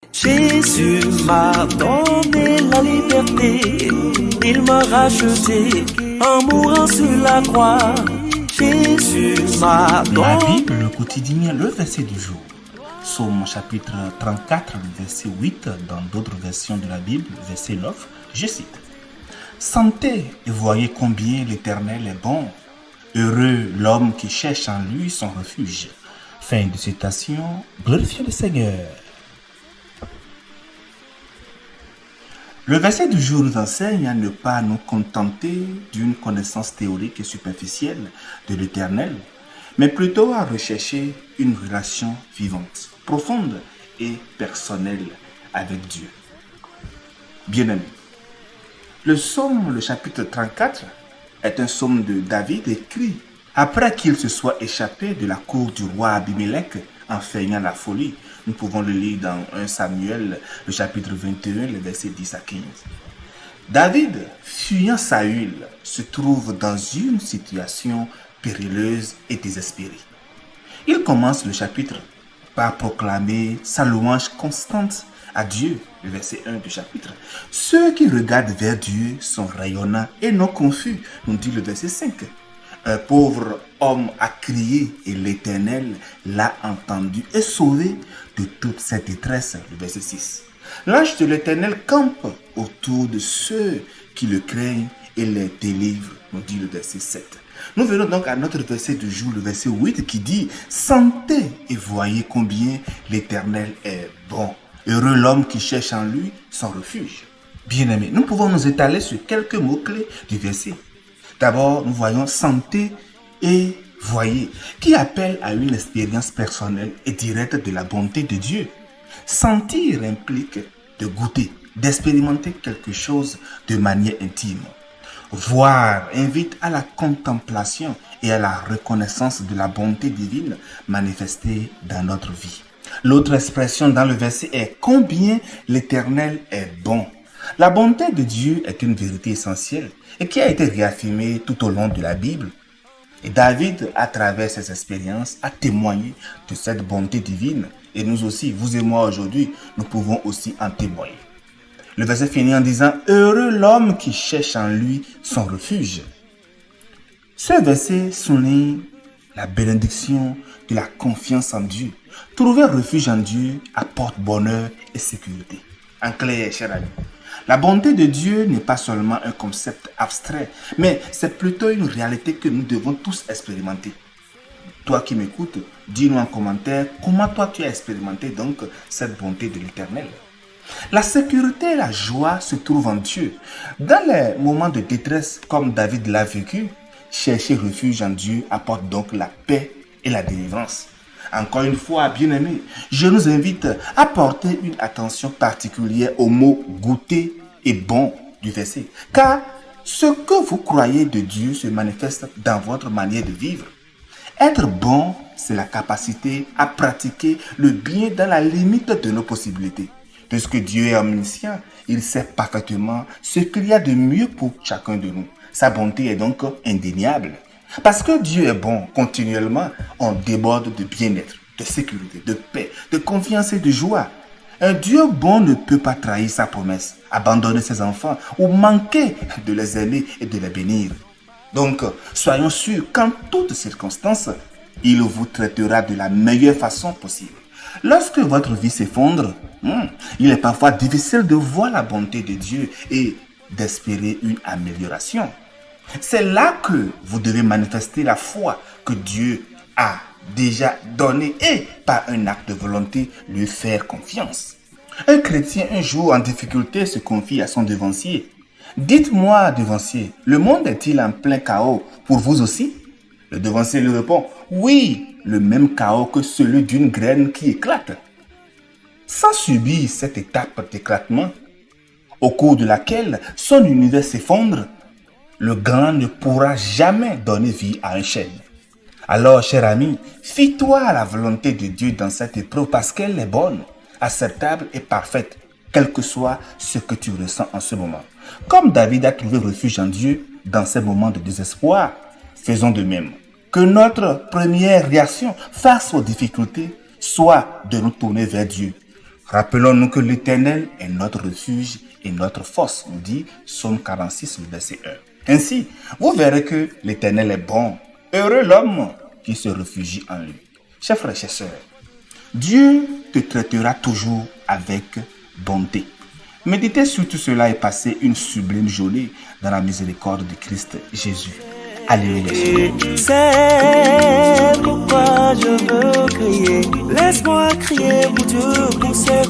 Jésus m'a donné la liberté, il m'a racheté en mourant sur la croix. Jésus m'a La donné... Bible, le quotidien, le verset du jour. Psaume chapitre 34, verset 8, dans d'autres versions de la Bible, verset 9, je cite. Sentez et voyez combien l'Éternel est bon. Heureux l'homme qui cherche en lui son refuge. Fin de citation, glorifiez le Seigneur. Le verset du jour nous enseigne à ne pas nous contenter d'une connaissance théorique et superficielle de l'Éternel, mais plutôt à rechercher une relation vivante, profonde et personnelle avec Dieu. Bien-aimés, le psaume, le chapitre 34, est un psaume de David écrit après qu'il se soit échappé de la cour du roi Abimelech en feignant la folie. Nous pouvons le lire dans 1 Samuel, le chapitre 21, les versets 10 à 15. David, fuyant Saül, se trouve dans une situation périlleuse et désespérée. Il commence le chapitre par proclamer sa louange constante à Dieu, le verset 1 du chapitre. Ceux qui regardent vers Dieu sont rayonnants et non confus, nous dit le verset 5. Un pauvre homme a crié et l'Éternel l'a entendu et sauvé de toute cette détresse, le verset 6. L'ange de l'Éternel campe autour de ceux qui le craignent et les délivre, nous dit le verset 7. Nous venons donc à notre verset du jour, le verset 8, qui dit « Sentez et voyez combien l'Éternel est bon. Heureux l'homme qui cherche en lui son refuge. » Bien-aimés, nous pouvons nous étaler sur quelques mots-clés du verset. D'abord, nous voyons « Sentez et voyez » qui appelle à une expérience personnelle et directe de la bonté de Dieu. Sentir implique de goûter, d'expérimenter quelque chose de manière intime. Voir invite à la contemplation et à la reconnaissance de la bonté divine manifestée dans notre vie. L'autre expression dans le verset est « Combien l'Éternel est bon ». La bonté de Dieu est une vérité essentielle et qui a été réaffirmée tout au long de la Bible. Et David, à travers ses expériences, a témoigné de cette bonté divine. Et nous aussi, vous et moi aujourd'hui, nous pouvons aussi en témoigner. Le verset finit en disant « Heureux l'homme qui cherche en lui son refuge ». Ce verset souligne la bénédiction de la confiance en Dieu. Trouver refuge en Dieu apporte bonheur et sécurité. En clair, cher ami, la bonté de Dieu n'est pas seulement un concept abstrait, mais c'est plutôt une réalité que nous devons tous expérimenter. Toi qui m'écoutes, dis-nous en commentaire comment toi tu as expérimenté donc cette bonté de l'Éternel. La sécurité et la joie se trouvent en Dieu. Dans les moments de détresse comme David l'a vécu, chercher refuge en Dieu apporte donc la paix et la délivrance. Encore une fois, bien-aimés, je nous invite à porter une attention particulière au mot goûter et bon du verset. Car ce que vous croyez de Dieu se manifeste dans votre manière de vivre. Être bon, c'est la capacité à pratiquer le bien dans la limite de nos possibilités. Puisque Dieu est omniscient, il sait parfaitement ce qu'il y a de mieux pour chacun de nous. Sa bonté est donc indéniable. Parce que Dieu est bon continuellement, on déborde de bien-être, de sécurité, de paix, de confiance et de joie. Un Dieu bon ne peut pas trahir sa promesse, abandonner ses enfants ou manquer de les aimer et de les bénir. Donc, soyons sûrs qu'en toutes circonstances, il vous traitera de la meilleure façon possible. Lorsque votre vie s'effondre, il est parfois difficile de voir la bonté de Dieu et d'espérer une amélioration. C'est là que vous devez manifester la foi que Dieu a déjà donnée et par un acte de volonté lui faire confiance. Un chrétien un jour en difficulté se confie à son devancier. Dites-moi, devancier, le monde est-il en plein chaos pour vous aussi? Le devancier lui répond, oui, le même chaos que celui d'une graine qui éclate. Sans subir cette étape d'éclatement, au cours de laquelle son univers s'effondre, le grain ne pourra jamais donner vie à un chêne. Alors, cher ami, fie-toi à la volonté de Dieu dans cette épreuve parce qu'elle est bonne, acceptable et parfaite, quel que soit ce que tu ressens en ce moment. Comme David a trouvé refuge en Dieu dans ces moments de désespoir, faisons de même. Que notre première réaction face aux difficultés soit de nous tourner vers Dieu. Rappelons-nous que l'Éternel est notre refuge et notre force, nous dit Psaume 46, le verset 1. Ainsi, vous verrez que l'Éternel est bon. Heureux l'homme qui se réfugie en lui. Chers frères et chers sœurs, Dieu te traitera toujours avec bonté. Méditez sur tout cela et passez une sublime journée dans la miséricorde de Christ Jésus. Alléluia. C'est pourquoi je veux crier. Laisse-moi crier pour Dieu, pour ses